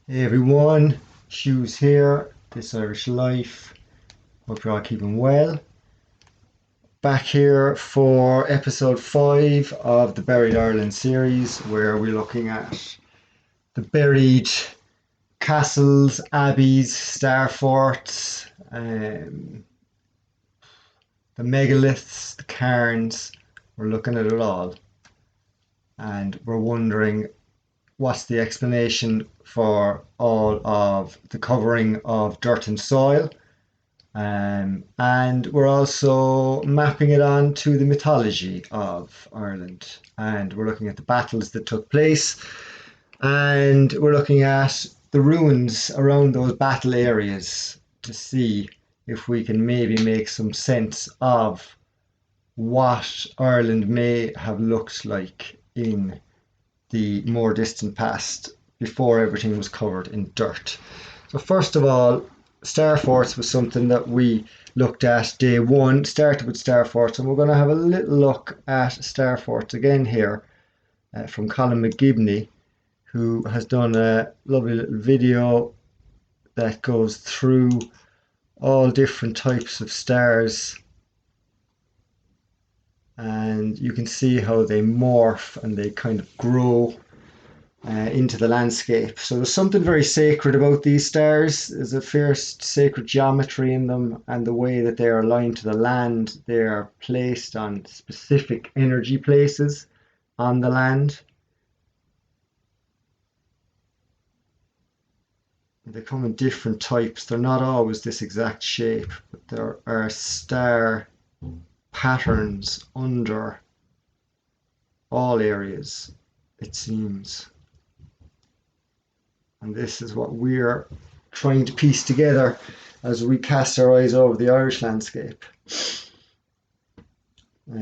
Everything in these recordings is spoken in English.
Hey everyone, Hughes here, This Irish Life. Hope you're all keeping well. Back here for episode 5 of the Buried Ireland series, where we're looking at the buried castles, abbeys, starforts, the megaliths, the cairns. We're looking at it all, and we're wondering what's the explanation for all of the covering of dirt and soil. And we're also mapping it on to the mythology of Ireland. And we're looking at the battles that took place. And we're looking at the ruins around those battle areas to see if we can maybe make some sense of what Ireland may have looked like in the more distant past before everything was covered in dirt. So first of all, Starforts was something that we looked at day one, started with Starforts, and we're going to have a little look at Starforts again here from Colin McGibney, who has done a lovely little video that goes through all different types of stars, and you can see how they morph and they kind of grow into the landscape. So there's something very sacred about these stars. There's a fierce sacred geometry in them, and the way that they are aligned to the land. They are placed on specific energy places on the land. They come in different types. They're not always this exact shape, but there are star patterns under all areas, it seems. And this is what we're trying to piece together as we cast our eyes over the Irish landscape.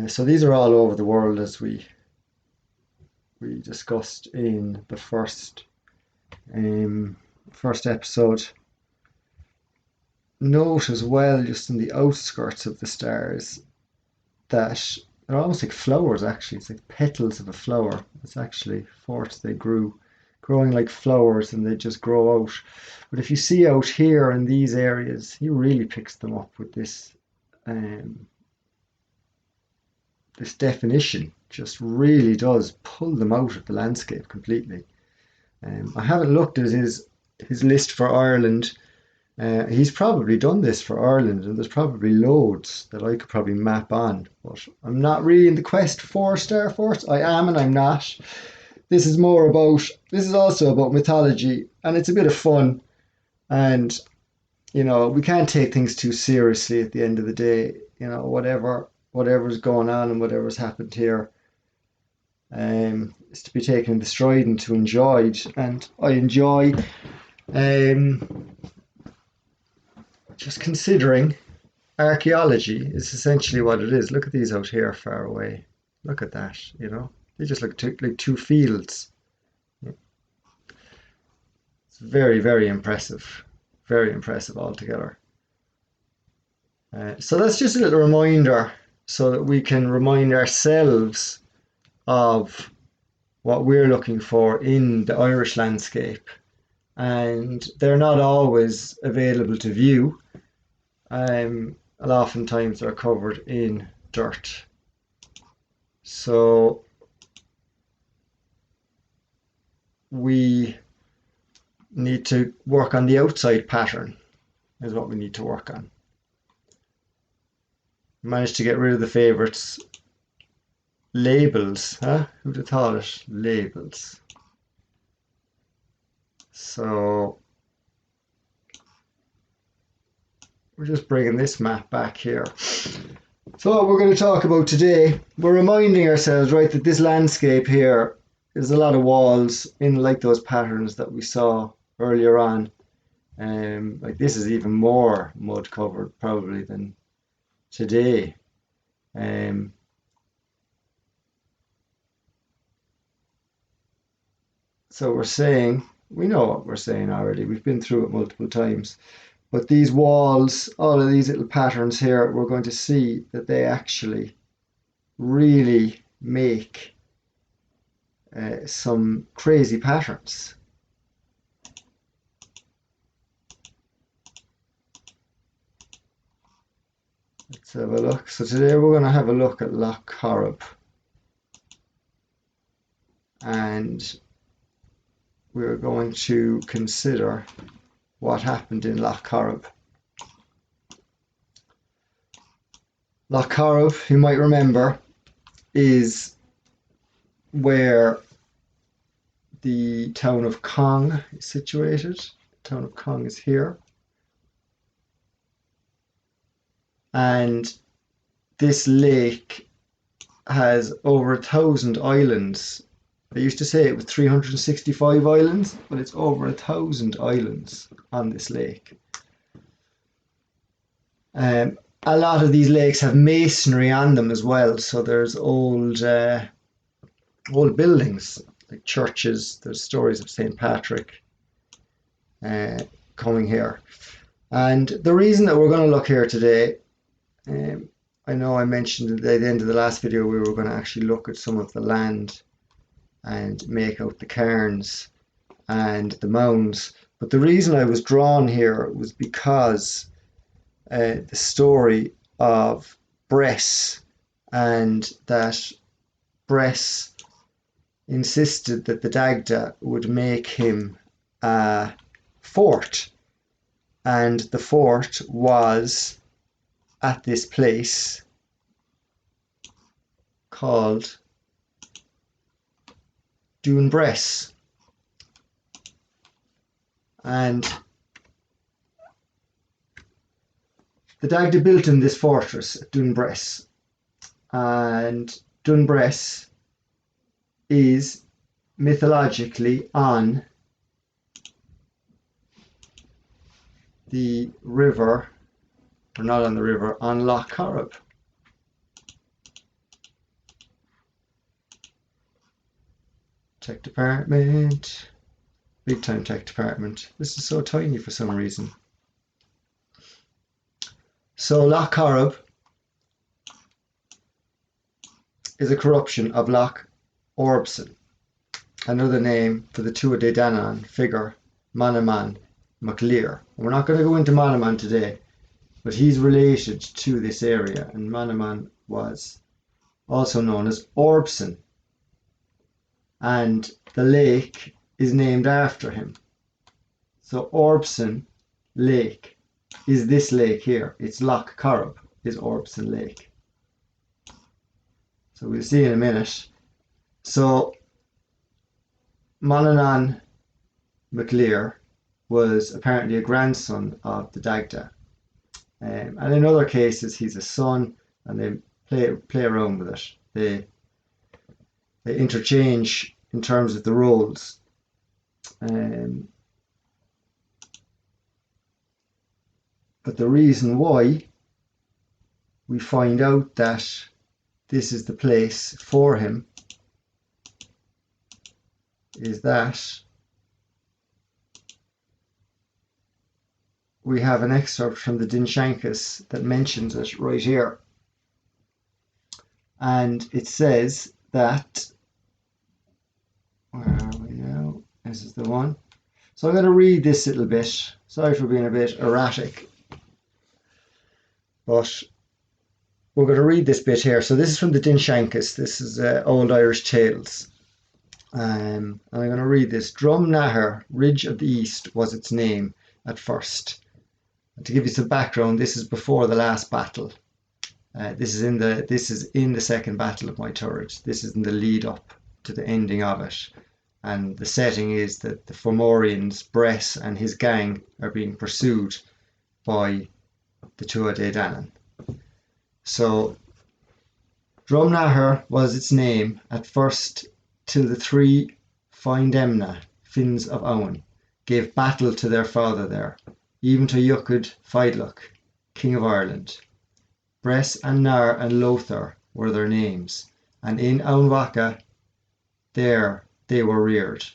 So these are all over the world, as we discussed in the first episode. Note as well, just in the outskirts of the stars, that they're almost like flowers. Actually, it's like petals of a flower. It's actually forts they growing like flowers, and they just grow out. But if you see out here in these areas, he really picks them up with um, this definition. Just really does pull them out of the landscape completely. I haven't looked at his list for Ireland. He's probably done this for Ireland, and there's probably loads that I could probably map on. But I'm not really in the quest for Starfort. I am and I'm not. This is also about mythology, and it's a bit of fun. And we can't take things too seriously at the end of the day. Whatever's going on and whatever's happened here, is to be taken in the stride and to enjoyed. And I enjoy just considering archaeology is essentially what it is. Look at these out here far away. Look at that. They just look like two fields. It's very, very impressive. Very impressive altogether. So that's just a little reminder so that we can remind ourselves of what we're looking for in the Irish landscape. And they're not always available to view. And oftentimes they're covered in dirt. So we need to work on the outside pattern is what we need to work on. Managed to get rid of the favorites. Labels, huh? Who'd have thought it? Labels. So we're just bringing this map back here. So what we're going to talk about today, we're reminding ourselves, right, that this landscape here is a lot of walls in like those patterns that we saw earlier on. Like this is even more mud covered probably than today. So we know what we're saying already. We've been through it multiple times. But these walls, all of these little patterns here, we're going to see that they actually really make some crazy patterns. Let's have a look. So today we're going to have a look at Loch Corrib, and we're going to consider what happened in Loch Corrib. Loch Corrib, you might remember, is where the town of Cong is situated. The town of Cong is here. And this lake has over 1,000 islands. They used to say it was 365 islands, but it's over 1,000 islands on this lake. A lot of these lakes have masonry on them as well, so there's old buildings like churches. There's stories of St. Patrick coming here. And the reason that we're going to look here today, I know I mentioned at the end of the last video we were going to actually look at some of the land and make out the cairns and the mounds. But the reason I was drawn here was because the story of Bress, and that Bress insisted that the Dagda would make him a fort, and the fort was at this place called Dún Bress. And the Dagda built him this fortress at Dún Bress, and Dún Bress is mythologically on the river, or not on the river, on Loch Corrib. Tech department, big time tech department. This is so tiny for some reason. So Loch Corrib is a corruption of Loch Orbson, another name for the Tuatha Dé Danann figure Manannán mac Lir. We're not going to go into Manannán today, but he's related to this area, and Manannán was also known as Orbson, and the lake is named after him. So Orbson Lake is this lake here. It's Loch Corrib is Orbson Lake. So we'll see in a minute. So Manannán mac Lir was apparently a grandson of the Dagda. And in other cases he's a son, and they play around with it. They interchange in terms of the roles. But the reason why we find out that this is the place for him is that we have an excerpt from the Dinshankas that mentions it right here. And it says that, where are we now? This is the one. So I'm going to read this little bit. Sorry for being a bit erratic, but we're going to read this bit here. So this is from the Dinshankas. This is Old Irish Tales. And I'm going to read this. Drumnahar, Ridge of the East, was its name at first. And to give you some background, this is before the last battle. This is in the second battle of my turret. This is in the lead up to the ending of it. And the setting is that the Fomorians, Bress and his gang, are being pursued by the Tuatha Dé Danann. So Drumnahar was its name at first till the three Findemna, Finns of Owen, gave battle to their father there, even to Yuchad Feidloch, King of Ireland. Bress and Nar and Lothar were their names, and in Owenwaka there they were reared.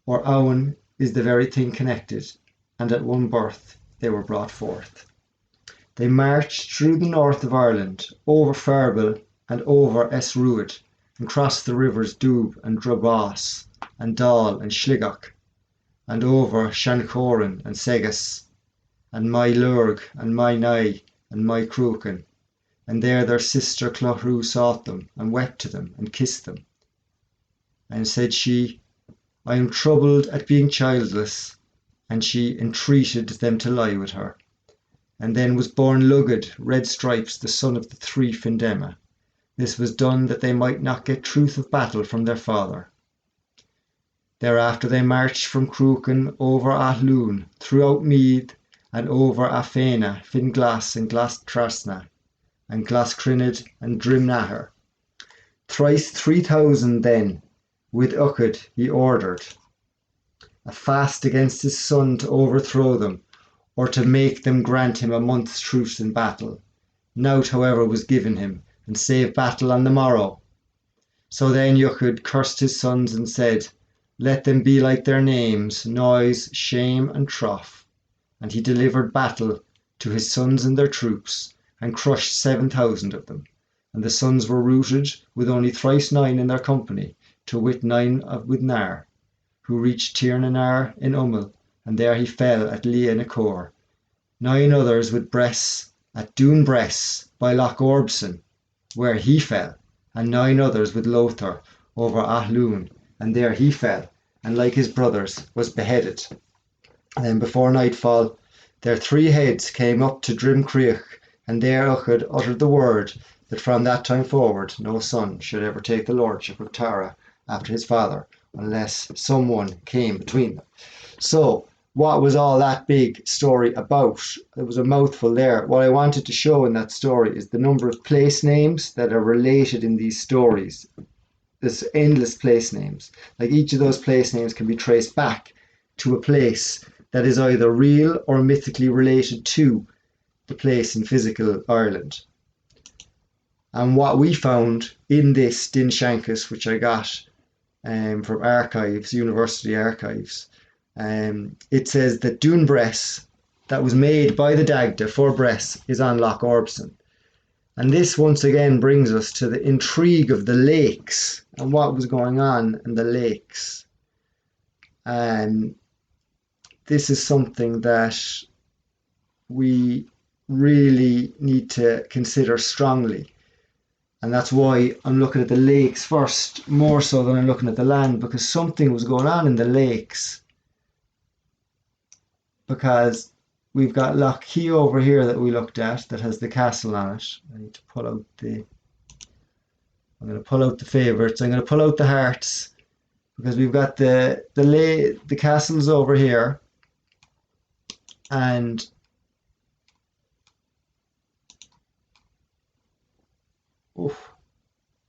Or Owen is the very thing connected, and at one birth they were brought forth. They marched through the north of Ireland, over Farbil and over Esruad, and crossed the rivers Dubh and Drobas, and Dal and Schligach, and over Shancoran and Segas, and Maelurg and Mainai, and my Cruachan. And there their sister Clothrú sought them, and wept to them, and kissed them. And said she, I am troubled at being childless. And she entreated them to lie with her. And then was born Lugad, Red Stripes, the son of the three Findema. This was done that they might not get truth of battle from their father. Thereafter they marched from Cruachan over Athlone, throughout Meath, and over Afena, Finglas, and Glastrasna, and Glascrinid, and Drimnahar. Thrice 3,000 then, with Uchud he ordered a fast against his son to overthrow them, or to make them grant him a month's truce in battle. Nought, however, was given him, and save battle on the morrow. So then Uchud cursed his sons and said, Let them be like their names, Noise, Shame, and Trough. And he delivered battle to his sons and their troops, and crushed 7,000 of them. And the sons were routed, with only thrice 9 in their company, to wit 9 with Nar, who reached Tirnanar in Ummel, and there he fell at Leanacor. 9 others with Bress at Dún Bress by Loch Orbson, where he fell, and 9 others with Lothar over Athlone, and there he fell, and like his brothers was beheaded. And then before nightfall their 3 heads came up to Drimcreach, and there Uchud uttered the word that from that time forward no son should ever take the lordship of Tara after his father, unless someone came between them. So what was all that big story about? It was a mouthful there. What I wanted to show in that story is the number of place names that are related in these stories. There's endless place names. Like each of those place names can be traced back to a place that is either real or mythically related to the place in physical Ireland. And what we found in this Dinshankus, which I got from archives, university archives, it says that Dún Bress, that was made by the Dagda for Bress, is on Loch Orbson. And this once again brings us to the intrigue of the lakes and what was going on in the lakes. This is something that we really need to consider strongly. And that's why I'm looking at the lakes first, more so than I'm looking at the land, because something was going on in the lakes. Because we've got Loch Key over here that we looked at that has the castle on it. I need to pull out I'm going to pull out the favourites. I'm going to pull out the hearts, because we've got the castles over here, and oof,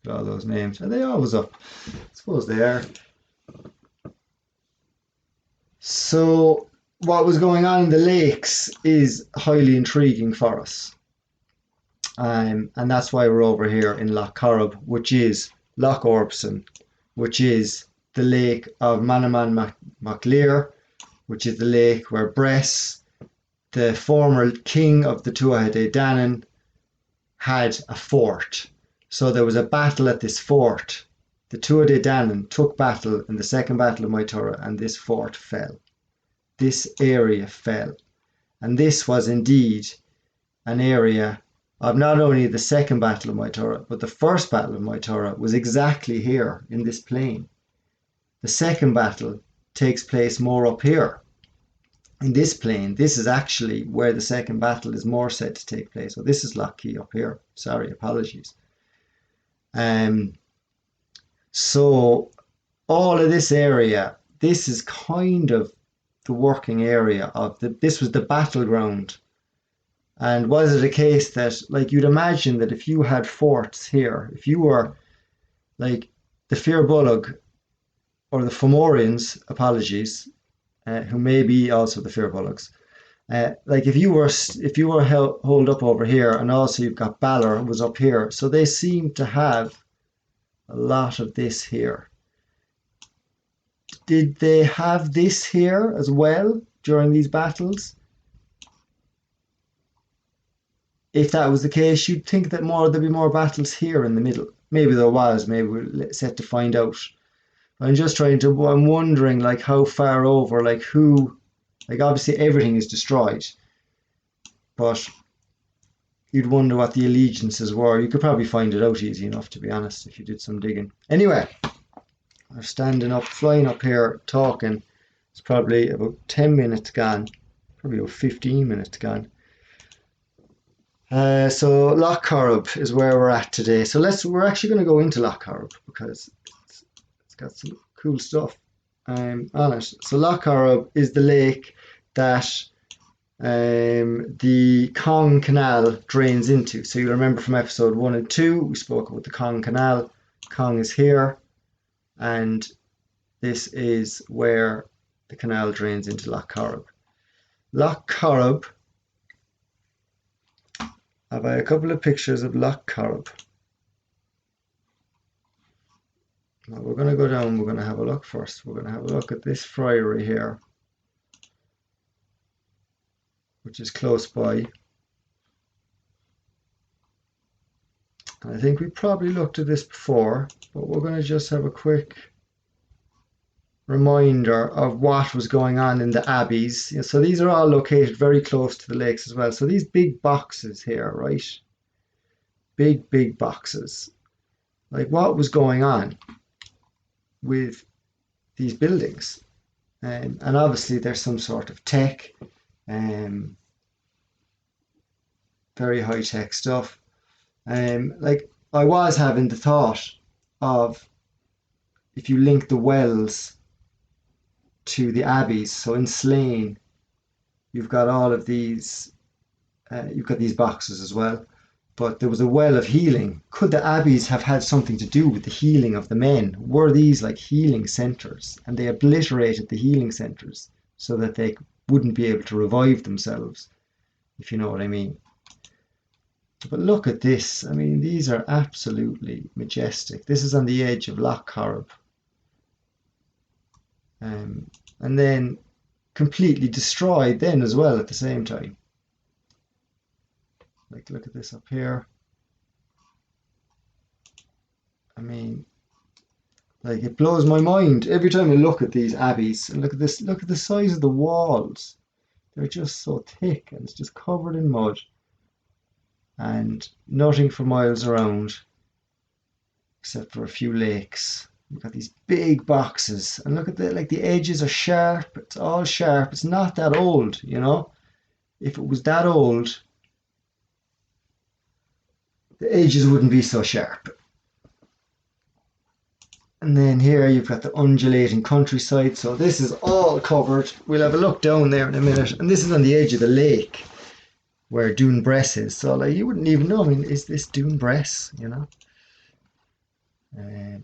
all those names. Are they always up? I suppose they are. So what was going on in the lakes is highly intriguing for us. And that's why we're over here in Loch Corrib, which is Loch Orbson, which is the lake of Manaman MacLear, which is the lake where Bress, the former king of the Tuatha Dé Danann, had a fort. So there was a battle at this fort. The Tuatha Dé Danann took battle in the Second Battle of Moytura, and this fort fell. This area fell. And this was indeed an area of not only the Second Battle of Moytura, but the First Battle of Moytura was exactly here in this plain. The second battle takes place more up here. In this plain, this is actually where the second battle is more said to take place. So this is Loch Key up here. Sorry, apologies. So all of this area, this is kind of the working area of this was the battleground. And was it a case that, like, you'd imagine that if you had forts here, if you were like the Fir Bolg or the Fomorians, apologies, who may be also the Fir Bolgs, like if you were holed up over here, and also you've got Balor was up here, so they seem to have a lot of this here. Did they have this here as well during these battles? If that was the case, you'd think that there'd be more battles here in the middle. Maybe there was. Maybe we're set to find out. I'm wondering, like, how far over, like, who, like, obviously everything is destroyed, but you'd wonder what the allegiances were. You could probably find it out easy enough, to be honest, if you did some digging. Anyway, I'm standing up, flying up here, talking. It's probably about 10 minutes gone, probably about 15 minutes gone. So Loch Corrib is where we're at today. So we're actually going to go into Loch Corrib because it's got some cool stuff on it. So Loch Corrib is the lake that the Cong Canal drains into. So you remember from episode 1 and 2, we spoke about the Cong Canal. Cong is here, and this is where the canal drains into Loch Corrib. Loch Corrib, I've a couple of pictures of Loch Corrib. Now we're going to go down, we're going to have a look first. We're going to have a look at this friary here, which is close by. I think we probably looked at this before, but we're going to just have a quick reminder of what was going on in the abbeys. So these are all located very close to the lakes as well. So these big boxes here, right? Big boxes. Like, what was going on with these buildings? And obviously there's some sort of tech, very high tech stuff. Like, I was having the thought of, if you link the wells to the abbeys, so in Slane you've got all of these, you've got these boxes as well, but there was a well of healing. Could the abbeys have had something to do with the healing of the men? Were these like healing centres, and they obliterated the healing centres so that they wouldn't be able to revive themselves, if you know what I mean? But look at this. I mean, these are absolutely majestic. This is on the edge of Loch Corrib. And then completely destroyed then as well at the same time. Like, look at this up here. I mean, like, it blows my mind every time I look at these abbeys. And look at this, look at the size of the walls. They're just so thick, and it's just covered in mud and nothing for miles around except for a few lakes. You've got these big boxes, and look at the edges are sharp. It's all sharp. It's not that old, you know. If it was that old, the edges wouldn't be so sharp. And then here you've got the undulating countryside. So this is all covered. We'll have a look down there in a minute. And this is on the edge of the lake where Dune Bress is. So like, you wouldn't even know. I mean, is this Dune Bress, you know?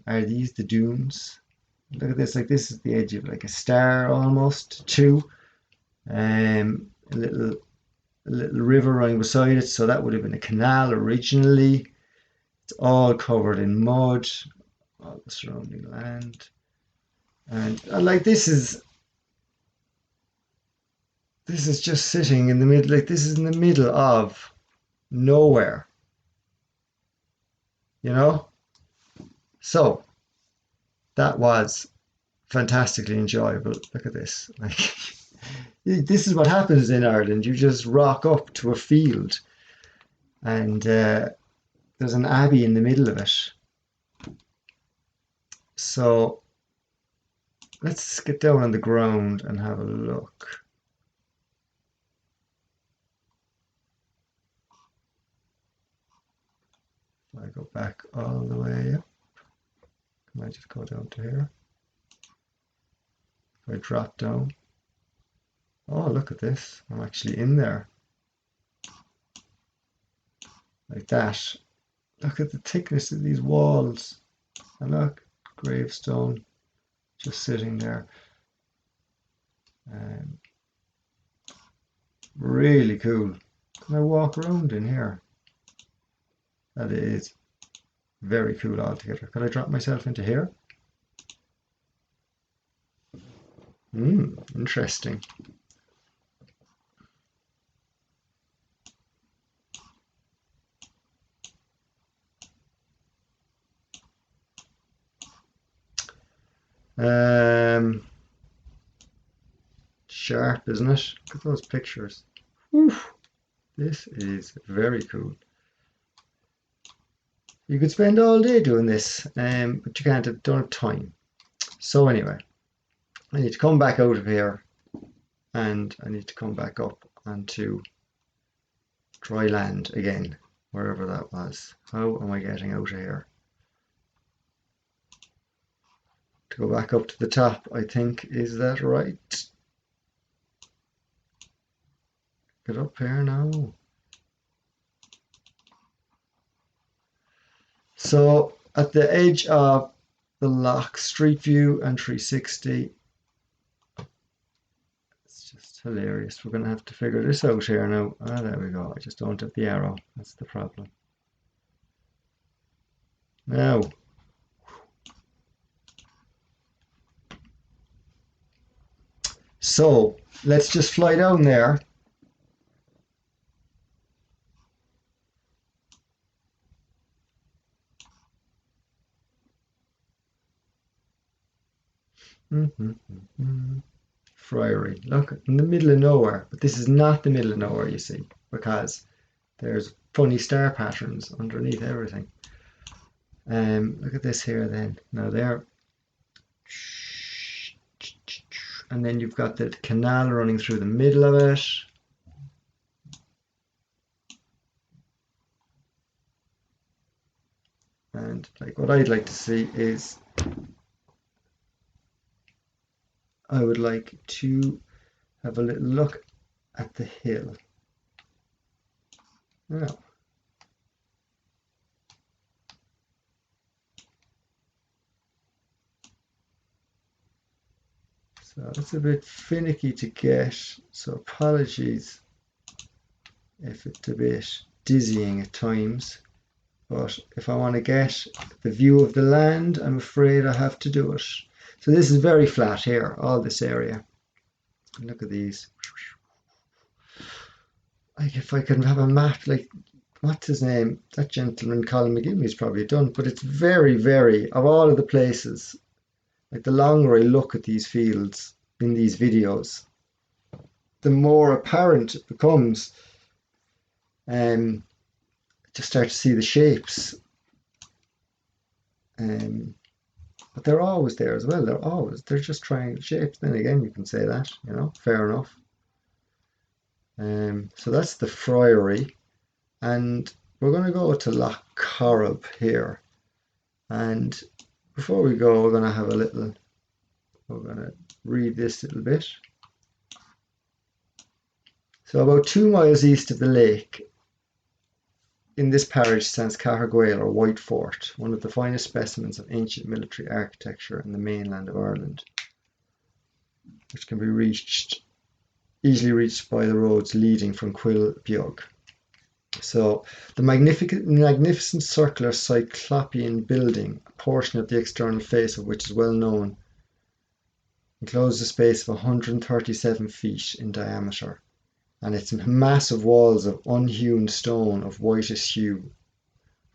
Are these the dunes? Look at this. Like, this is the edge of like a star almost, too. A little river running beside it. So that would have been a canal originally. It's all covered in mud. All the surrounding land, and like, this is just sitting in the middle. Like, this is in the middle of nowhere, you know. So that was fantastically enjoyable. Look at this. Like, this is what happens in Ireland. You just rock up to a field, and there's an abbey in the middle of it. So let's get down on the ground and have a look. If I go back all the way up, I might just go down to here. If I drop down, oh, look at this. I'm actually in there. Like that. Look at the thickness of these walls. And look, gravestone just sitting there. Really cool. Can I walk around in here? That is very cool altogether. Could I drop myself into here? Interesting. Sharp, isn't it? Look at those pictures. Oof. This is very cool. You could spend all day doing this, but you don't have time. So anyway, I need to come back out of here and I need to come back up onto dry land again, wherever that was. How am I getting out of here? To go back up to the top, I think. Is that right? Get up here now. So at the edge of the lock, Street View and 360. It's just hilarious. We're going to have to figure this out here now. Ah, there we go. I just don't have the arrow. That's the problem. Now, so let's just fly down there. Friary. Look, in the middle of nowhere. But this is not the middle of nowhere, you see, because there's funny star patterns underneath everything. Look at this here then. Now there. And then you've got the canal running through the middle of it. And like what I'd like to see is I would like to have a little look at the hill. Now, so it's a bit finicky to get, so apologies if it's a bit dizzying at times, but if I want to get the view of the land, I'm afraid I have to do it. So this is very flat here, all this area. Look at these. Like if I can have a map, like what's his name? That gentleman, Colin McGinley's probably done, but it's very, very, of all of the places, like the longer I look at these fields in these videos, the more apparent it becomes. Just start to see the shapes. But they're always there as well. They're just triangle shapes. Then again, you can say that, fair enough. So that's the Friary. And we're going to go to Loch Corrib here. And before we go, we're going to read this little bit. So about 2 miles east of the lake, in this parish stands Cahergail or White Fort, one of the finest specimens of ancient military architecture in the mainland of Ireland, which can be easily reached by the roads leading from Quilbeog. So the magnificent circular cyclopean building, a portion of the external face of which is well known, encloses a space of 137 feet in diameter, and its massive walls of unhewn stone of whitish hue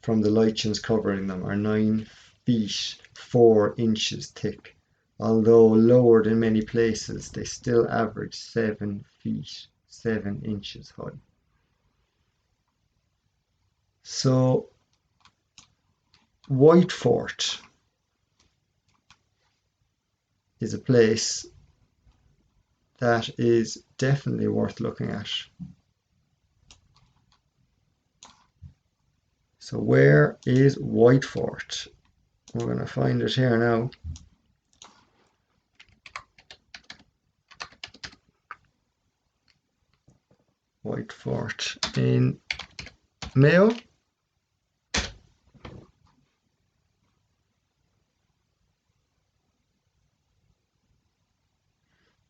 from the lichens covering them are 9 feet 4 inches thick. Although lowered in many places, they still average 7 feet 7 inches high. So, White Fort is a place that is definitely worth looking at. So where is White Fort? We're going to find it here now. White Fort in Mayo.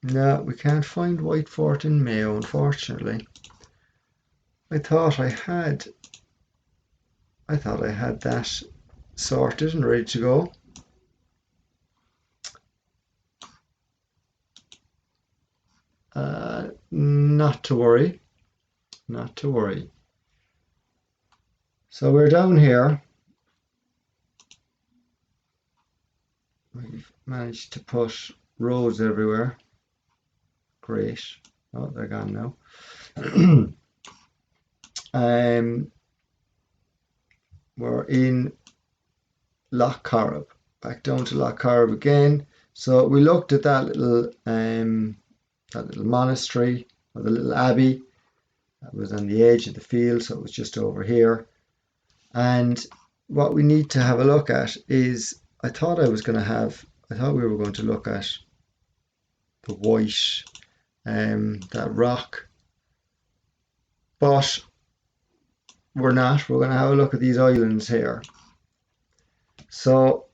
No, we can't find White Fort in Mayo, unfortunately. I thought I had that sorted and ready to go. Not to worry. Not to worry. So we're down here. We've managed to put roads everywhere. Great. Oh, they're gone now. we're in Loch Corrib, back down to Loch Corrib again. So we looked at that little monastery, or the little abbey that was on the edge of the field, so it was just over here. And what we need to have a look at is, I thought we were going to look at the white, that rock, but we're not. We're going to have a look at these islands here. So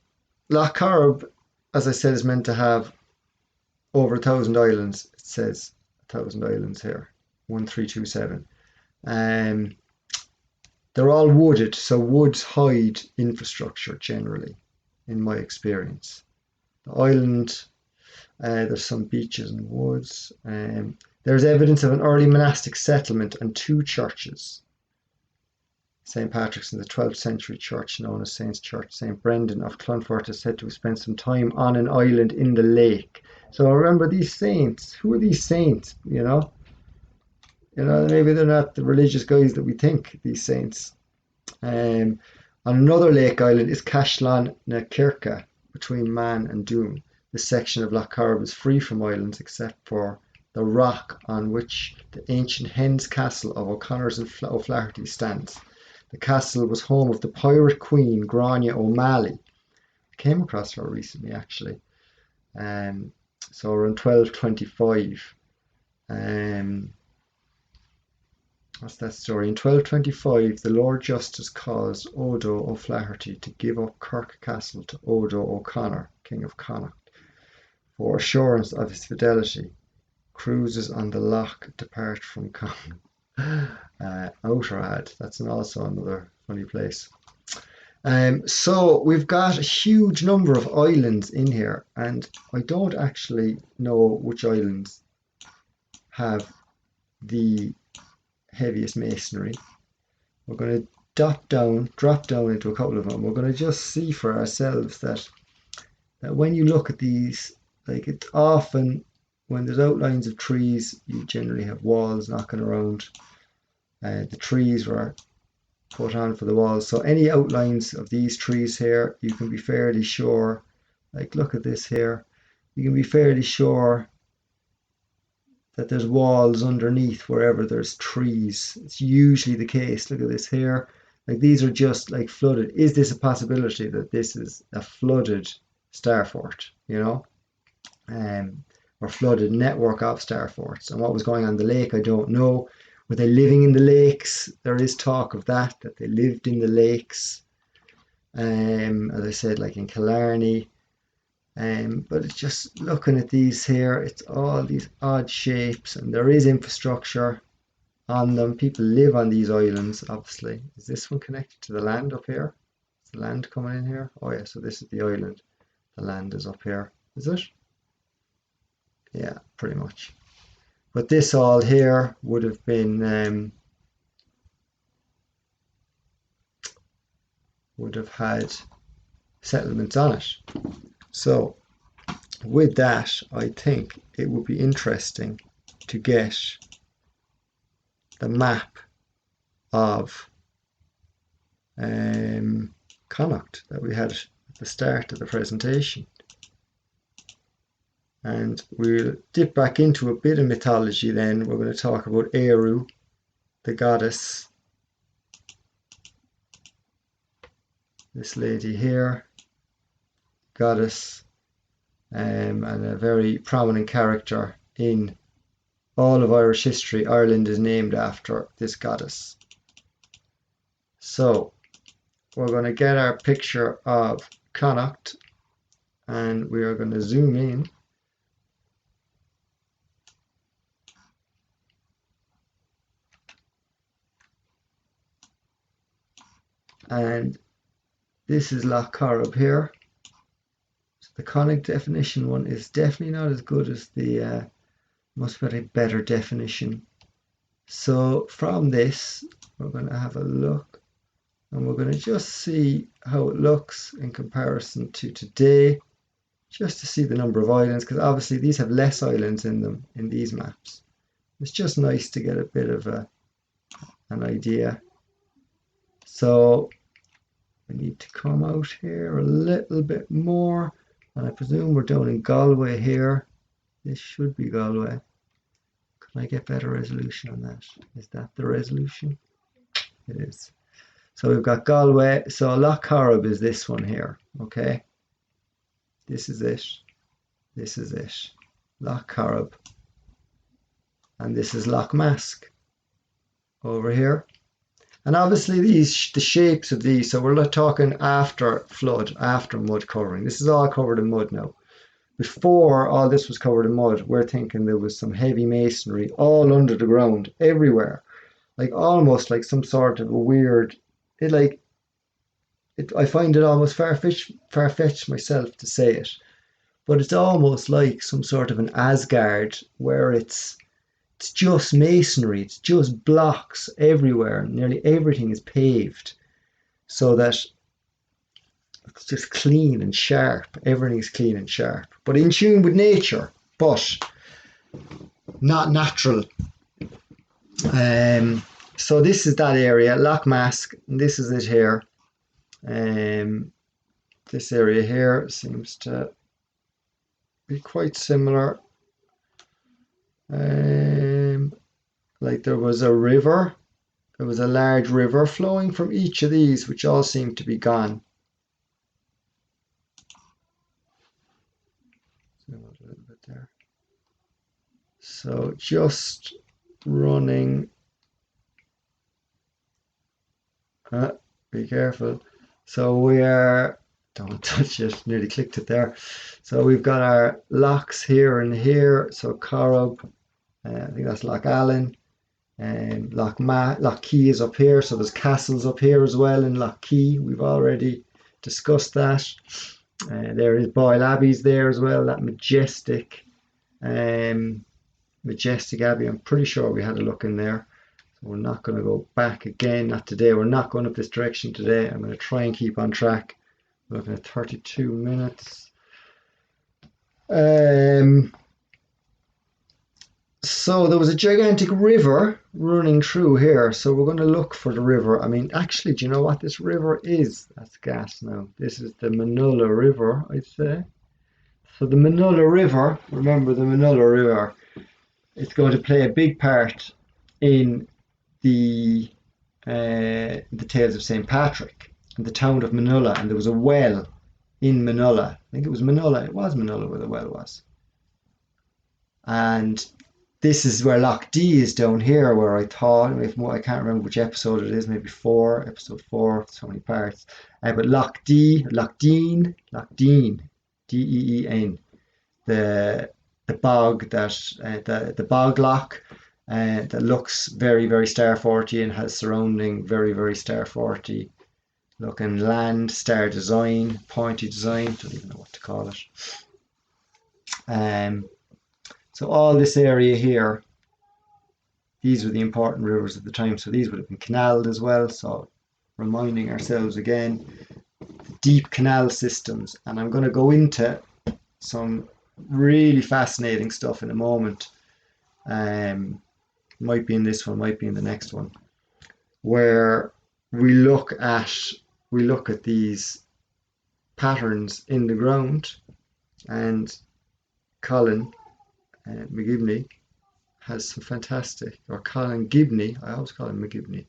Loch Corrib, as I said, is meant to have over 1,000 islands. It says 1,000 islands here, 1327. They're all wooded, so woods hide infrastructure generally, in my experience. The island, there's some beaches and woods. There's evidence of an early monastic settlement and 2 churches. St. Patrick's in the 12th century church known as Saint's Church. St. Brendan of Clonfert is said to have spent some time on an island in the lake. So remember these saints. Who are these saints? Maybe they're not the religious guys that we think, these saints. On another lake island is Cashlan na Kirka, between Man and Doon. This section of Loch Corrib is free from islands except for the rock on which the ancient Hen's Castle of O'Connor's and O'Flaherty stands. The castle was home of the pirate queen Grania O'Malley. I came across her recently, actually. So around 1225. What's that story? In 1225, the Lord Justice caused Odo O'Flaherty to give up Kirk Castle to Odo O'Connor, King of Connacht, for assurance of his fidelity. Cruises on the loch depart from Outerad. That's also another funny place. So we've got a huge number of islands in here, and I don't actually know which islands have the heaviest masonry. We're going to drop down into a couple of them. We're going to just see for ourselves that when you look at these, like, it's often when there's outlines of trees, you generally have walls knocking around. The trees were put on for the walls. So any outlines of these trees here, you can be fairly sure, like look at this here, you can be fairly sure that there's walls underneath wherever there's trees. It's usually the case. Look at this here. Like these are just like flooded. Is this a possibility that this is a flooded Starfort, or flooded network of Starforts? And what was going on in the lake, I don't know. Were they living in the lakes? There is talk of that they lived in the lakes. As I said, like in Killarney. But it's just looking at these here, it's all these odd shapes, and there is infrastructure on them. People live on these islands, obviously. Is this one connected to the land up here? Is the land coming in here? Oh yeah, so this is the island. The land is up here. Is it? Yeah, pretty much. But this all here would have been would have had settlements on it. So with that, I think it would be interesting to get the map of Connacht that we had at the start of the presentation. And we'll dip back into a bit of mythology then. We're going to talk about Eru, the goddess. This lady here, goddess, and a very prominent character in all of Irish history. Ireland is named after this goddess. So we're going to get our picture of Connacht, and we are going to zoom in. And this is Loch Corrib here. So the Connacht definition one is definitely not as good as the must be a better definition. So from this, we're going to have a look, and we're going to just see how it looks in comparison to today, just to see the number of islands, because obviously these have less islands in them in these maps. It's just nice to get a bit of an idea. So we need to come out here a little bit more. And I presume we're down in Galway here. This should be Galway. Can I get better resolution on that? Is that the resolution? It is. So we've got Galway. So Loch Corrib is this one here. Okay. This is it. This is it. Loch Corrib. And this is Loch Mask over here. And obviously the shapes of these, so we're not talking after flood, after mud covering. This is all covered in mud now. Before all this was covered in mud, we're thinking there was some heavy masonry all under the ground, everywhere. Like almost like some sort of a weird, I find it almost far-fetched myself to say it. But it's almost like some sort of an Asgard where it's just masonry, it's just blocks everywhere. Nearly everything is paved so that it's just clean and sharp. Everything's clean and sharp, but in tune with nature, but not natural. So this is that area, Loch Mask, and this is it here. This area here seems to be quite similar. Like there was a river, there was a large river flowing from each of these, which all seem to be gone. Zoom out a little bit there. So just running. Be careful. So we are, don't touch it, nearly clicked it there. So we've got our locks here and here. So Corrib, I think that's Loch Allen. And Loch Key is up here, so there's castles up here as well in Loch Key. We've already discussed that. There is Boyle Abbey's there as well, that majestic Abbey. I'm pretty sure we had a look in there. So we're not going to go back again, not today. We're not going up this direction today. I'm going to try and keep on track. We're looking at 32 minutes. So there was a gigantic river running through here. So we're going to look for the river. I mean, actually, do you know what this river is? That's gas now. This is the Manula River, I'd say. So the Manula River, remember the Manula River, it's going to play a big part in the Tales of St. Patrick and the town of Manula. And there was a well in Manula. I think it was Manula. It was Manula where the well was. And this is where Loch D is down here, where I thought, I can't remember which episode it is, maybe episode 4, so many parts. But Loch Deen, Deen, the bog the bog loch that looks very, very Starforty and has surrounding very, very Starforty looking land, star design, pointy design, don't even know what to call it. So all this area here, these were the important rivers at the time, so these would have been canaled as well. So reminding ourselves again, the deep canal systems, and I'm going to go into some really fascinating stuff in a moment. Might be in this one, might be in the next one, where we look at these patterns in the ground, and Colin McGibney has some fantastic, or Colin Gibney, I always call him McGibney,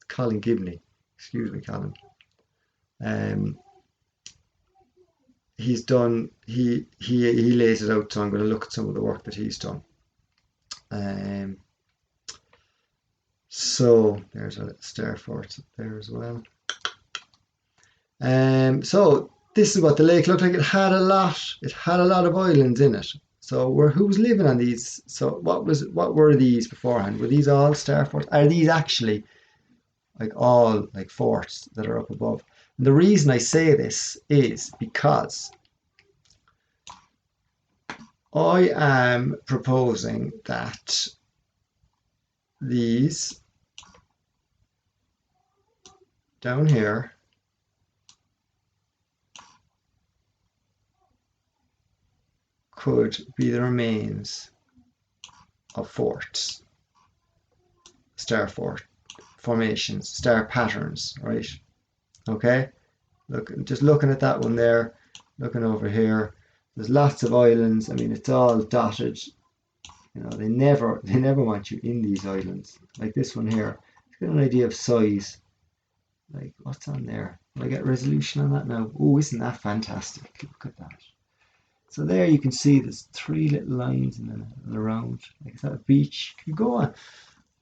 Colin Gibney, excuse me, Colin. He's done, he lays it out, so I'm going to look at some of the work that he's done. So there's a Starfort up there as well. So this is what the lake looked like. It had a lot of islands in it. So who was living on these? So what were these beforehand? Were these all Starforts? Are these actually like all like forts that are up above? And the reason I say this is because I am proposing that these down here could be the remains of forts, star fort formations, star patterns, right? Okay, Look, just looking at that one there, looking over here, there's lots of islands. I mean, it's all dotted. You know, they never want you in these islands. Like this one here, let's get an idea of size. Like, what's on there? Will I get resolution on that now? Oh, isn't that fantastic? Look at that. So there you can see there's 3 little lines and around. Like, is that a beach? Can you go on?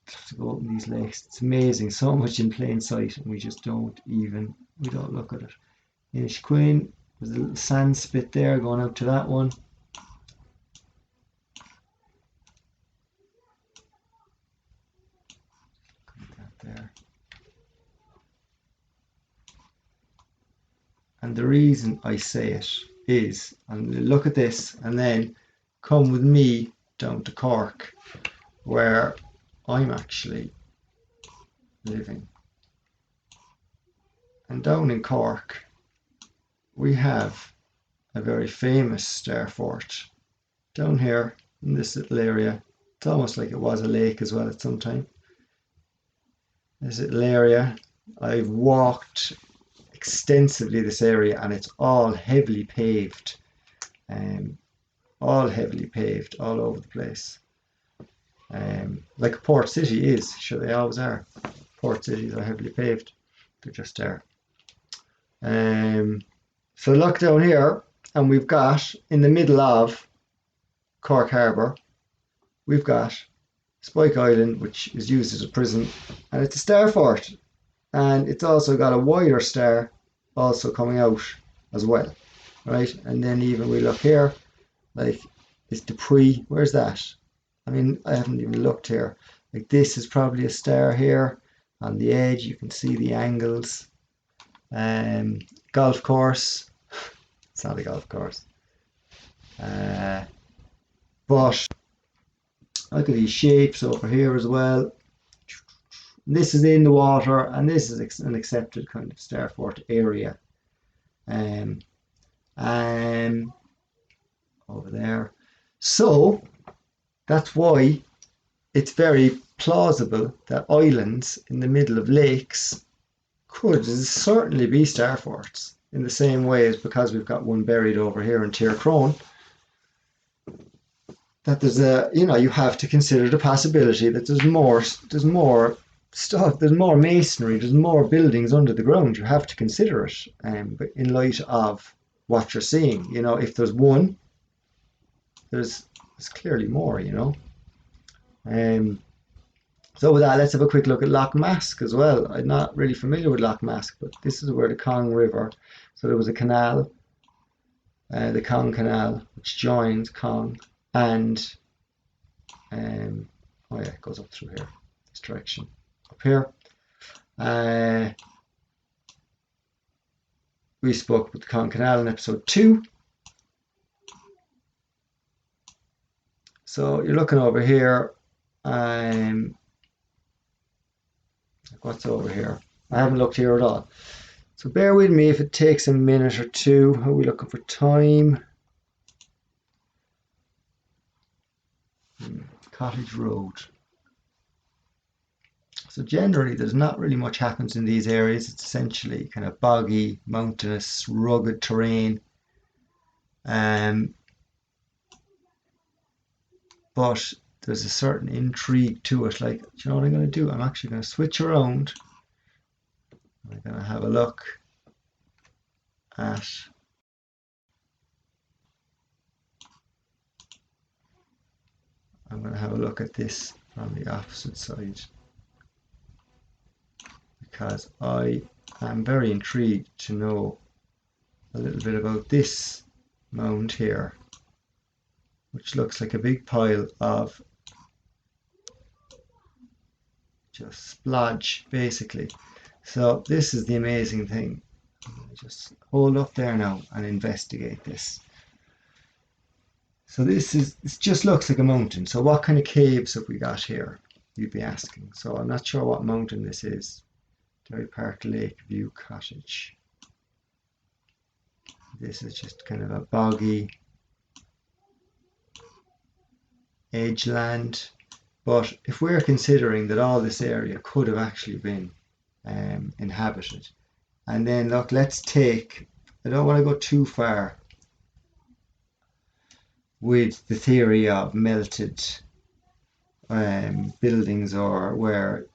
Have to go out in these lakes. It's amazing. So much in plain sight, and we don't look at it. Inishqueen, there's a little sand spit there going out to that one. There. And the reason I say it is, and look at this, and then come with me down to Cork, where I'm actually living. And down in Cork, we have a very famous Starfort. Down here in this little area, it's almost like it was a lake as well at some time. This little area, I've walked extensively this area, and it's all heavily paved, all over the place, like a port city is. Sure, they always are. Port cities are heavily paved. They're just there. So look down here, and we've got in the middle of Cork Harbour, we've got Spike Island, which is used as a prison, and it's a Starfort, and it's also got a wider star also coming out as well, right? And then even we look here, like, is Dupree, where's that? I mean, I haven't even looked here. Like, this is probably a star here on the edge. You can see the angles. Golf course. It's not a golf course. But look at these shapes over here as well. This is in the water, and this is an accepted kind of Starfort area. Over there. So that's why it's very plausible that islands in the middle of lakes could certainly be Starforts, in the same way as, because we've got one buried over here in Tyrcrone, that there's you have to consider the possibility that there's more stuff, there's more masonry, there's more buildings under the ground. You have to consider it, but in light of what you're seeing, if there's one, there's clearly more, So with that, let's have a quick look at Loch Mask as well. I'm not really familiar with Loch Mask, but this is where the Cong River, so there was a canal, the Cong Canal, which joins Cong, and oh yeah, it goes up through here, this direction, up here. We spoke about the Cong Canal in episode 2. So you're looking over here, what's over here? I haven't looked here at all. So bear with me if it takes a minute or two. How are we looking for time? Cottage Road. So generally there's not really much happens in these areas. It's essentially kind of boggy, mountainous, rugged terrain. But there's a certain intrigue to it. Like, do you know what I'm going to do? I'm actually going to switch around. I'm going to have a look at this from the opposite side, because I am very intrigued to know a little bit about this mound here, which looks like a big pile of just splodge, basically. So this is the amazing thing. Just hold up there now and investigate this. So this just looks like a mountain. So what kind of caves have we got here, you'd be asking? So I'm not sure what mountain this is. Derry Park Lakeview Cottage. This is just kind of a boggy edgeland. But if we're considering that all this area could have actually been inhabited, And then look, let's take, I don't want to go too far with the theory of melted buildings, or where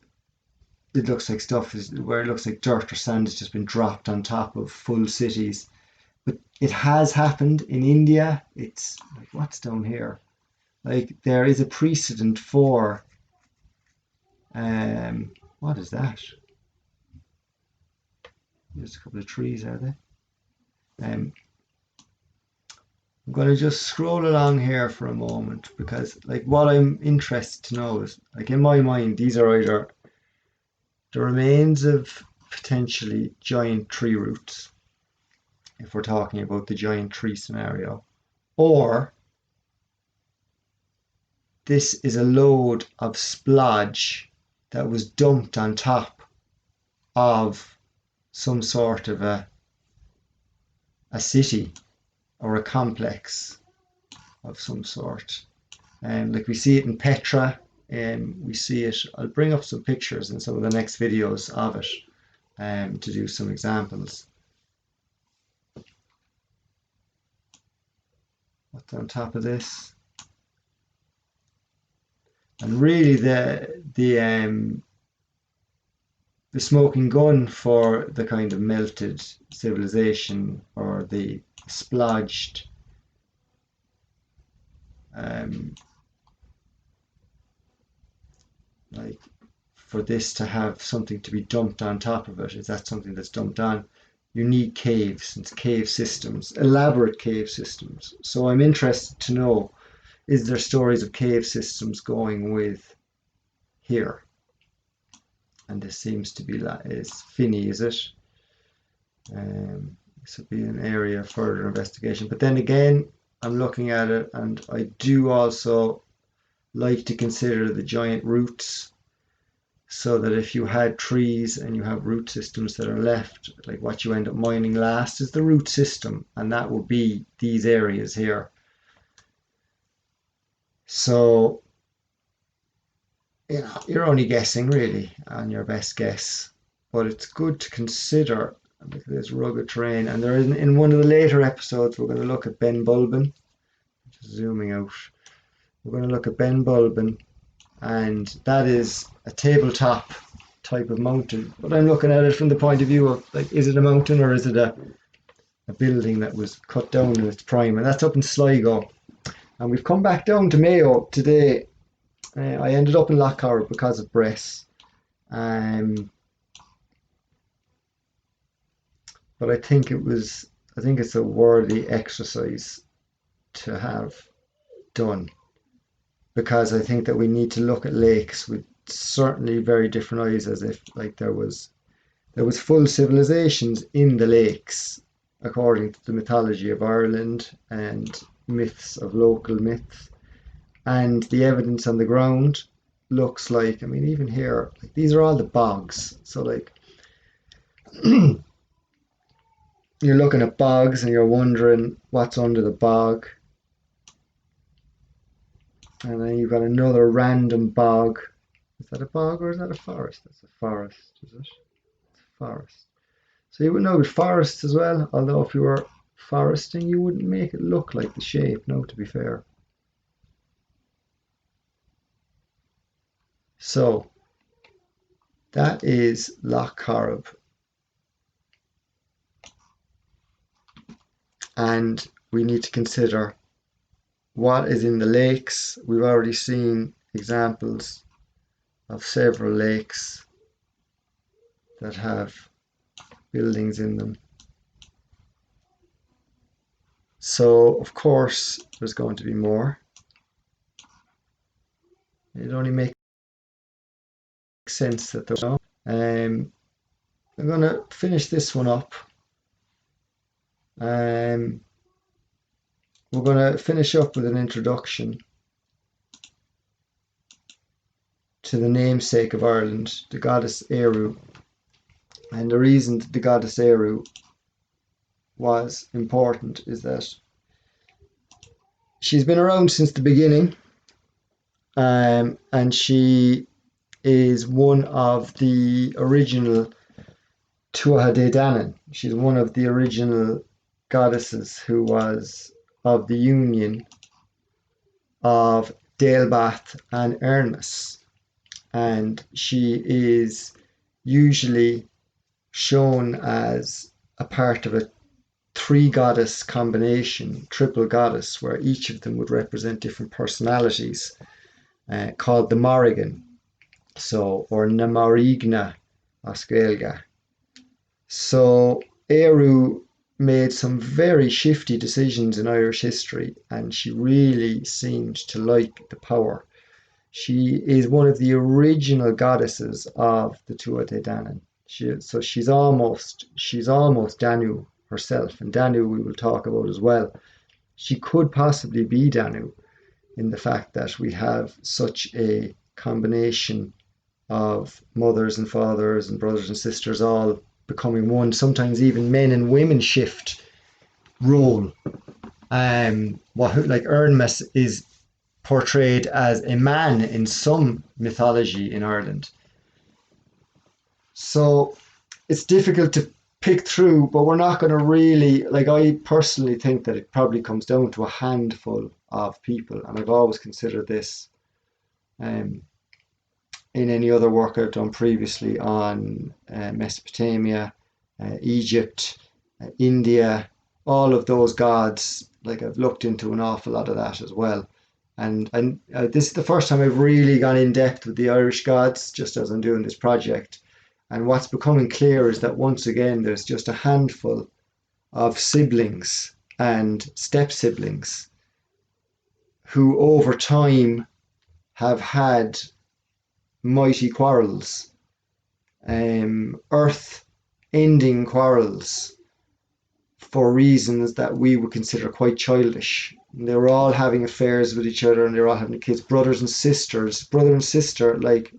it looks like stuff is, where it looks like dirt or sand has just been dropped on top of full cities. But it has happened in India. It's like, what's down here? Like, there is a precedent for what is that? There's a couple of trees, are there? I'm going to just scroll along here for a moment, because like what I'm interested to know is, like, in my mind, these are either the remains of potentially giant tree roots, if we're talking about the giant tree scenario, or this is a load of splodge that was dumped on top of some sort of a city or a complex of some sort. Like we see it in Petra, and we see it, I'll bring up some pictures in some of the next videos of it to do some examples. What's on top of this? And really the smoking gun for the kind of melted civilization, or the splodged like, for this to have something to be dumped on top of it, is that something that's dumped on? You need caves and cave systems, elaborate cave systems. So I'm interested to know, is there stories of cave systems going with here? And this seems to be, is Finney, is it? This would be an area of further investigation. But then again, I'm looking at it, and I do also like to consider the giant roots, so that if you had trees and you have root systems that are left, like what you end up mining last is the root system, and that would be these areas here. So, you know, you're only guessing really on your best guess, but it's good to consider. Look at this rugged terrain, and there is, in one of the later episodes, we're going to look at Ben Bulben. Just zooming out, we're going to look at Ben Bulben, and that is a tabletop type of mountain. But I'm looking at it from the point of view of, like, is it a mountain or is it a building that was cut down in its prime? And that's up in Sligo. And we've come back down to Mayo today. I ended up in Lochcarroll because of Bress. But I think it's a worthy exercise to have done, because I think that we need to look at lakes with certainly very different eyes, as if, like, there was full civilizations in the lakes, according to the mythology of Ireland and myths of local myths. And the evidence on the ground looks like, I mean, even here, like, these are all the bogs. So, like, you're looking at bogs and you're wondering what's under the bog. And then you've got another random bog. Is that a bog or is that a forest? That's a forest, is it? It's a forest. So you would know with forests as well, although if you were foresting, you wouldn't make it look like the shape, no, to be fair. So that is Loch Corrib. And we need to consider what is in the lakes. We've already seen examples of several lakes that have buildings in them. So, of course, there's going to be more. It only makes sense that there's no. I'm going to finish this one up. We're going to finish up with an introduction to the namesake of Ireland, the goddess Eru. And the reason that the goddess Eru was important is that she's been around since the beginning, and she is one of the original Tuatha De Danann. She's one of the original goddesses who was of the union of Daelbath and Ernest. And she is usually shown as a part of a three goddess combination, triple goddess, where each of them would represent different personalities, called the Morrigan, so, or na Marigna Oscailga. So Eru made some very shifty decisions in Irish history, and she really seemed to like the power. She is one of the original goddesses of the Tuatha De Danann. So she's almost Danu herself, and Danu we will talk about as well. She could possibly be Danu in the fact that we have such a combination of mothers and fathers and brothers and sisters all becoming one. Sometimes even men and women shift role. Like Ernmes is portrayed as a man in some mythology in Ireland. So it's difficult to pick through, but we're not going to really, like, I personally think that it probably comes down to a handful of people, and I've always considered this um, in any other work I've done previously on Mesopotamia, Egypt, India, all of those gods. Like, I've looked into an awful lot of that as well. And this is the first time I've really gone in depth with the Irish gods, just as I'm doing this project. And what's becoming clear is that once again, there's just a handful of siblings and step siblings who over time have had mighty quarrels, earth ending quarrels for reasons that we would consider quite childish. And they were all having affairs with each other, and they were all having kids, brothers and sisters, brother and sister. Like,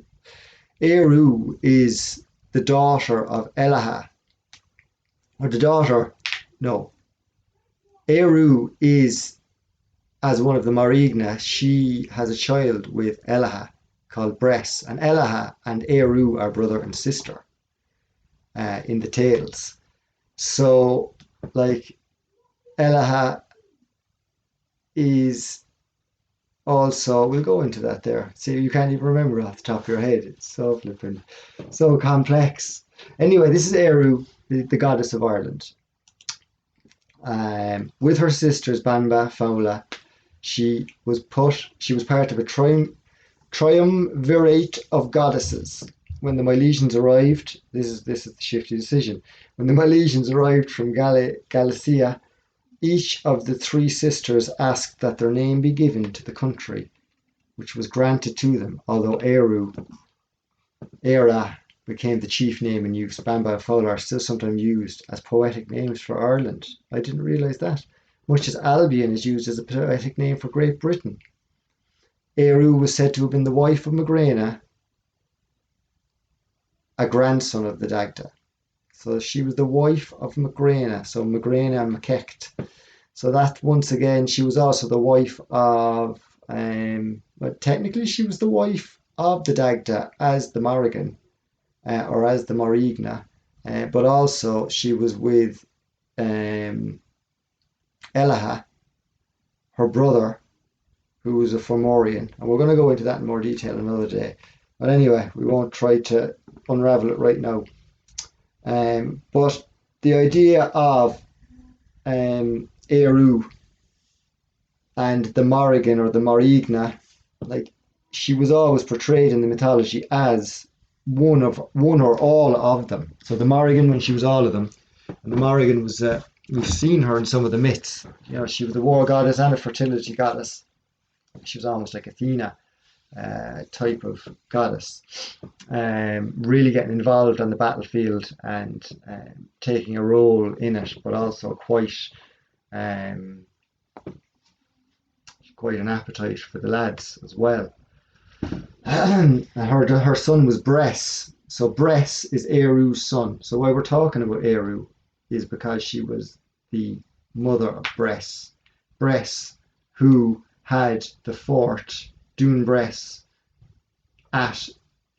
Eru is the daughter of Elaha, or the daughter, no, Eru is, as one of the Marigna, she has a child with Elaha called Bress, and Elaha and Eru are brother and sister in the tales. So, like, Elaha is also, we'll go into that there. See, you can't even remember off the top of your head. It's so flippant, so complex. Anyway, this is Eru, the goddess of Ireland. With her sisters Banba, Fowla, she was part of a triumvirate of goddesses. When the Milesians arrived, this is the shifty decision. When the Milesians arrived from Galicia, each of the three sisters asked that their name be given to the country, which was granted to them, although Era became the chief name in use. Bamba and Fowler are still sometimes used as poetic names for Ireland. I didn't realise that. Much as Albion is used as a poetic name for Great Britain. Eru was said to have been the wife of Magrena, a grandson of the Dagda. So she was the wife of Magrena, so Magrena and Macecht. So that, once again, she was also the wife of, but technically she was the wife of the Dagda as the Morrigan, or as the Morigna, but also she was with Elaha, her brother, who was a Fomorian. And we're going to go into that in more detail another day. But anyway, we won't try to unravel it right now. But the idea of Eru and the Morrigan or the Morigna, like, she was always portrayed in the mythology as one or all of them. So the Morrigan, when she was all of them, and the Morrigan was, we've seen her in some of the myths. You know, she was a war goddess and a fertility goddess. She was almost like Athena type of goddess, really getting involved on the battlefield and taking a role in it, but also quite an appetite for the lads as well. And her son was Bress. So Bress is Eru's son. So why we're talking about Eru is because she was the mother of Bress. Bress, who had the fort Dún Bress at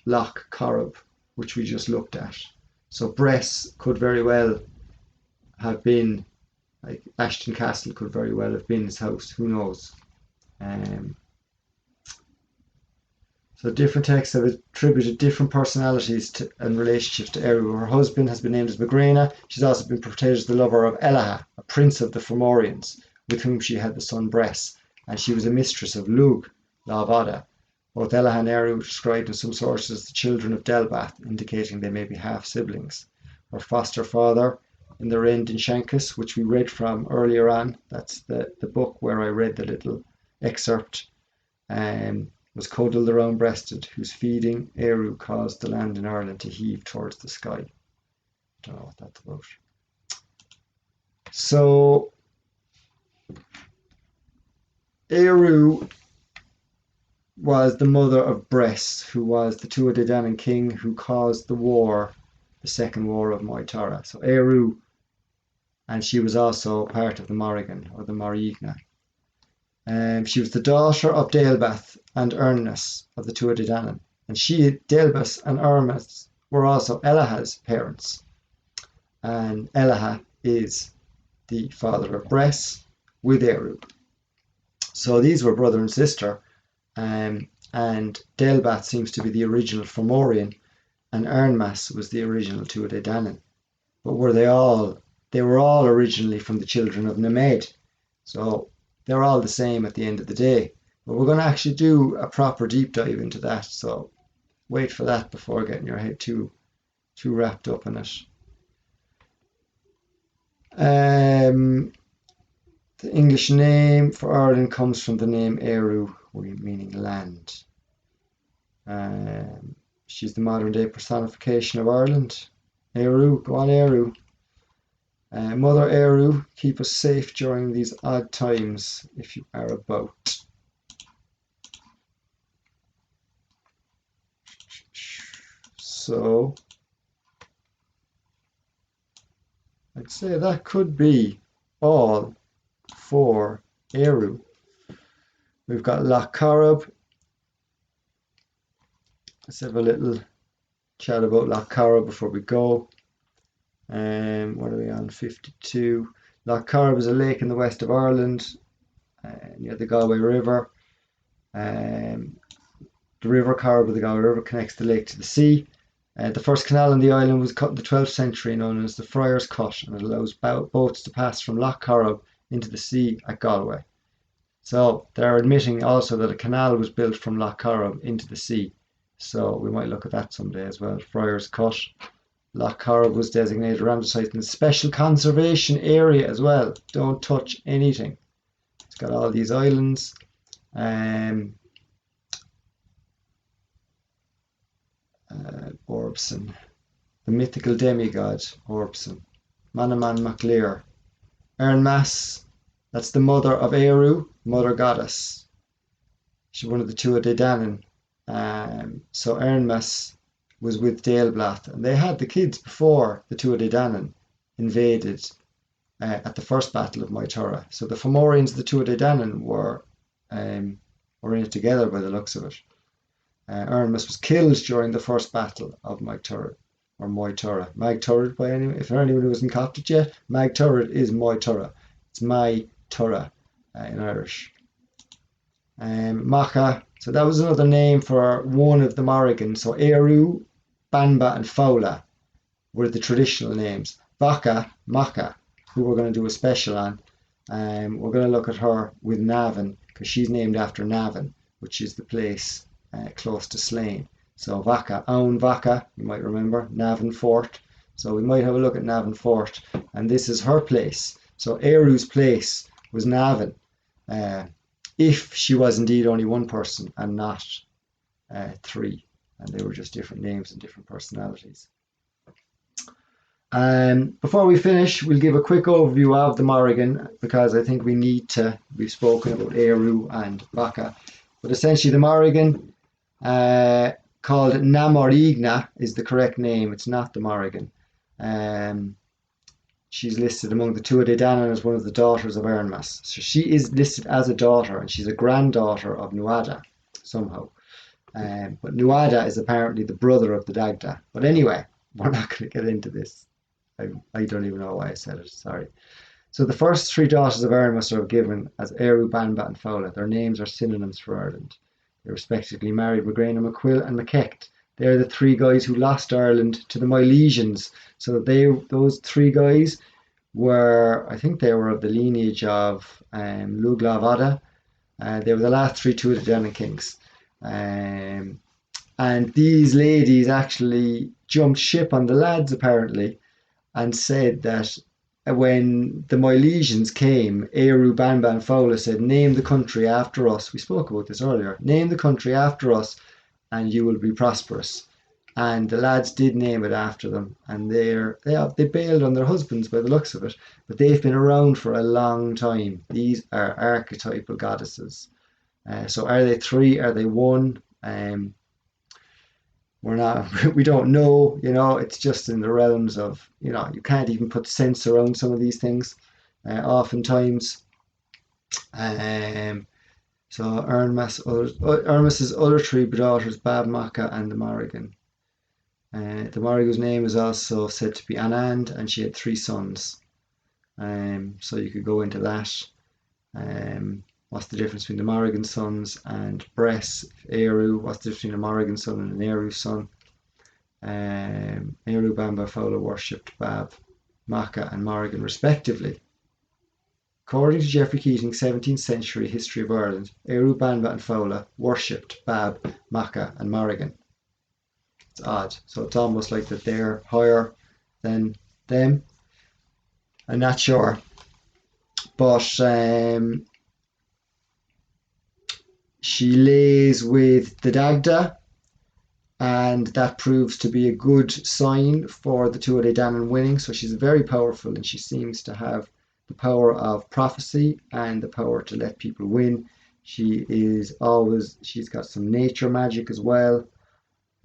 Loch Corrib, which we just looked at. So Bress could very well have been, like Ashton Castle could very well have been his house. Who knows? Um, so different texts have attributed different personalities and relationships to Eru. Her husband has been named as Magrena. She's also been portrayed as the lover of Elaha, a prince of the Fomorians, with whom she had the son Bress, and she was a mistress of Lug, Lavada. Both Elaha and Eru are described in some sources as the children of Delbath, indicating they may be half-siblings. Her foster father in the Reign Shankus, which we read from earlier on, that's the book where I read the little excerpt, was Codal the round-breasted, whose feeding Eru caused the land in Ireland to heave towards the sky. I don't know what that's about. So Eru was the mother of Bress, who was the Tuatha De Danann king who caused the war, the Second War of Moytara. So Eru, and she was also part of the Morrigan, or the Morrigan. She was the daughter of Daelbath and Ernest of the Tuatha De Danann. And Daelbath and Ernest were also Elaha's parents. And Elaha is the father of Bress with Eru. So these were brother and sister. And Daelbath seems to be the original Fomorian, and Ernmas was the original Tuatha De Danann. But were they all? They were all originally from the children of Nemed. So they're all the same at the end of the day. But we're going to actually do a proper deep dive into that. So wait for that before getting your head too wrapped up in it. The English name for Ireland comes from the name Eru, meaning land. She's the modern day personification of Ireland. Eru, go on Eru. Mother Eru, keep us safe during these odd times if you are about. So I'd say that could be all for Eru. We've got Loch Corrib. Let's have a little chat about Loch Corrib before we go. What are we on? 52. Loch Corrib is a lake in the west of Ireland, near the Galway River. The River Corrib of the Galway River connects the lake to the sea. The first canal on the island was cut in the 12th century, known as the Friar's Cut, and it allows boats to pass from Loch Corrib into the sea at Galway. So they're admitting also that a canal was built from Loch Corrib into the sea. So we might look at that someday as well. Friar's Cut. Loch Corrib was designated a Ramsar site in a special conservation area as well. Don't touch anything. It's got all these islands. Orbson, the mythical demigod Orbson. Manaman MacLear. Ernmas, that's the mother of Eru, mother goddess. She's one of the Tuatha De Danann. So Ernmas was with Daelblath, and they had the kids before the Tuatha De Danann invaded at the first battle of Moytura. So the Fomorians and the Tuatha De Danann were in it together by the looks of it. Ernmas was killed during the first battle of Moytura, or Moytura. Mag Turret, by anyone, if anyone who hasn't copped it yet, Mag Turret is Moytura. It's my Tura in Irish. Macha, so that was another name for one of the Morrigan. So Eru, Banba, and Fowla were the traditional names. Vaca, Macha, who we're going to do a special on. We're going to look at her with Navan, because she's named after Navan, which is the place close to Slane. So Vaca, Own Vaca, you might remember, Navan Fort. So we might have a look at Navan Fort, and this is her place. So Eru's place was Navan, if she was indeed only one person and not three, and they were just different names and different personalities. Before we finish, we'll give a quick overview of the Morrigan, because I think we need to. We've spoken about Eru and Vaca, but essentially the Morrigan, called Namorigna, is the correct name. It's not the Morrigan. She's listed among the Tuatha De Danann as one of the daughters of Ernmas. So she is listed as a daughter, and she's a granddaughter of Nuada somehow. But Nuada is apparently the brother of the Dagda. But anyway, we're not going to get into this. I don't even know why I said it. Sorry. So the first three daughters of Ireland must have given as Eru, Banba and Fowler. Their names are synonyms for Ireland. They respectively married McGrain and McQuill and McKecht. They're the three guys who lost Ireland to the Milesians. So those three guys were, I think they were of the lineage of Luglavada. They were the last three Tuatha De Danann kings. And these ladies actually jumped ship on the lads apparently and said that when the Milesians came, Eru, Banba, and Fowler said, "Name the country after us." We spoke about this earlier. Name the country after us, and you will be prosperous. And the lads did name it after them, and they bailed on their husbands by the looks of it. But they've been around for a long time. These are archetypal goddesses. So are they three? Are they one? We're not. We don't know. It's just in the realms of you can't even put sense around some of these things. Oftentimes, um, so Irmas's other three daughters, Bab, Macha, and the Morrigan. The Morrigan's name is also said to be Anand, and she had three sons. So you could go into that. What's the difference between the Morrigan sons and Bress, Eru? What's the difference between a Morrigan son and an Eru son? Eru, Bamba, Fowler worshipped Bab, Macha, and Morrigan respectively. According to Geoffrey Keating's 17th century History of Ireland, Eru, Banba, and Fowler worshipped Bab, Macha, and Morrigan. It's odd. So it's almost like that they're higher than them. I'm not sure. But she lays with the Dagda, and that proves to be a good sign for the Tuatha De Danann winning. So she's very powerful, and she seems to have the power of prophecy and the power to let people win. She's got some nature magic as well,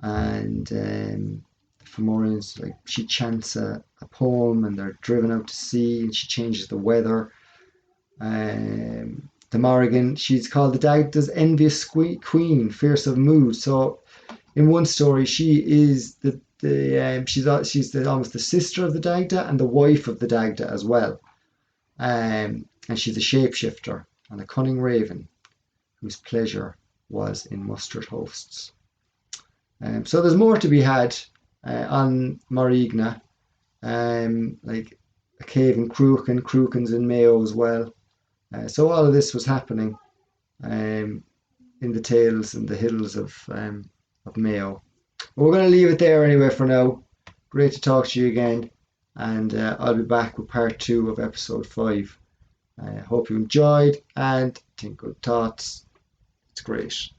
and Fomorians, like she chants a poem, and they're driven out to sea, and she changes the weather. The Morrigan, she's called the Dagda's envious queen, fierce of mood. So in one story, she is she's almost the sister of the Dagda and the wife of the Dagda as well. And she's a shapeshifter and a cunning raven whose pleasure was in mustard hosts. So there's more to be had on Morrigna, like a cave in Cruachan's in Mayo as well. So all of this was happening in the tales and the hills of Mayo. But we're going to leave it there anyway for now. Great to talk to you again, and I'll be back with part 2 of episode 5. I hope you enjoyed and think good thoughts. It's great.